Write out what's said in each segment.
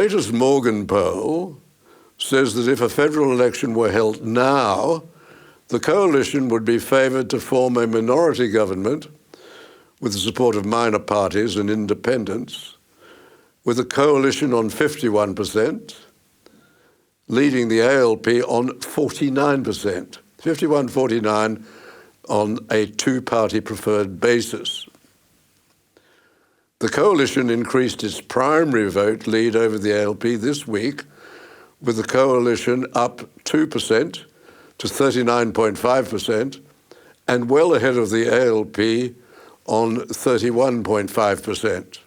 latest Morgan poll says that if a federal election were held now, the coalition would be favoured to form a minority government with the support of minor parties and independents, with a coalition on 51%, leading the ALP on 49%, 51-49 on a two-party preferred basis. The coalition increased its primary vote lead over the ALP this week, with the coalition up 2% to 39.5% and well ahead of the ALP on 31.5%.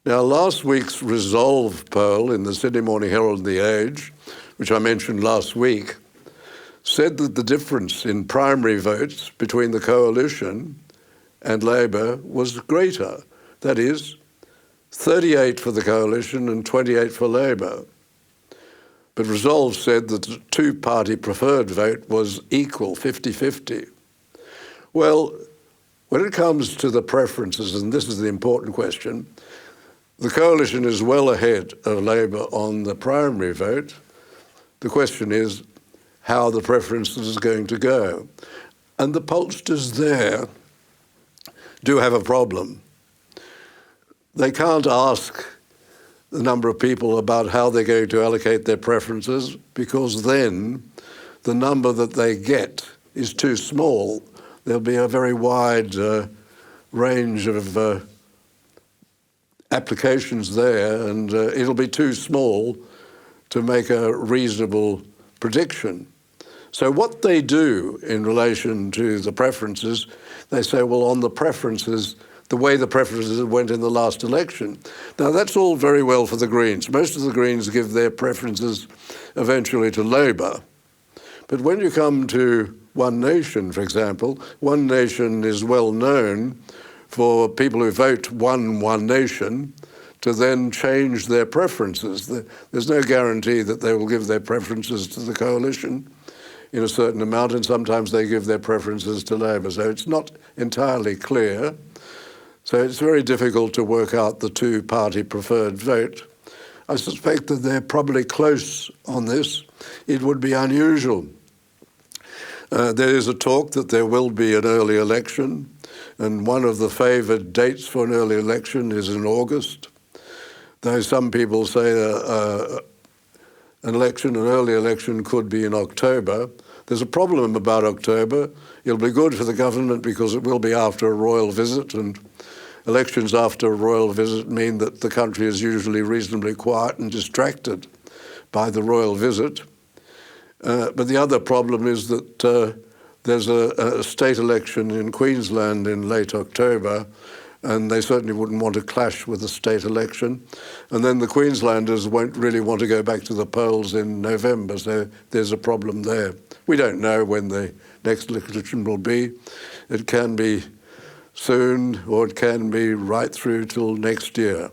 Now, last week's Resolve poll in the Sydney Morning Herald and The Age, which I mentioned last week, said that the difference in primary votes between the coalition and Labor was greater. That is, 38 for the coalition and 28 for Labor. But Resolve said that the two-party preferred vote was equal, 50-50. Well, when it comes to the preferences, and this is the important question, the coalition is well ahead of Labor on the primary vote. The question is how the preferences are going to go. And the pollsters there do have a problem. They can't ask the number of people about how they're going to allocate their preferences, because then the number that they get is too small. There'll be a very wide range of applications there, and it'll be too small to make a reasonable prediction. So what they do in relation to the preferences, they say, well, on the preferences, the way the preferences went in the last election. Now, that's all very well for the Greens. Most of the Greens give their preferences eventually to Labor. But when you come to One Nation, for example, One Nation is well known for people who vote One Nation to then change their preferences. There's no guarantee that they will give their preferences to the coalition in a certain amount, and sometimes they give their preferences to Labor. So it's not entirely clear. So it's very difficult to work out the two-party preferred vote. I suspect that they're probably close on this. It would be unusual. There is a talk that there will be an early election, and one of the favoured dates for an early election is in August. Though some people say an early election could be in October. There's a problem about October. It'll be good for the government because it will be after a royal visit, and elections after a royal visit mean that the country is usually reasonably quiet and distracted by the royal visit. But the other problem is that there's a state election in Queensland in late October, and they certainly wouldn't want to clash with the state election. And then the Queenslanders won't really want to go back to the polls in November, so there's a problem there. We don't know when the next election will be. It can be soon, or it can be right through till next year.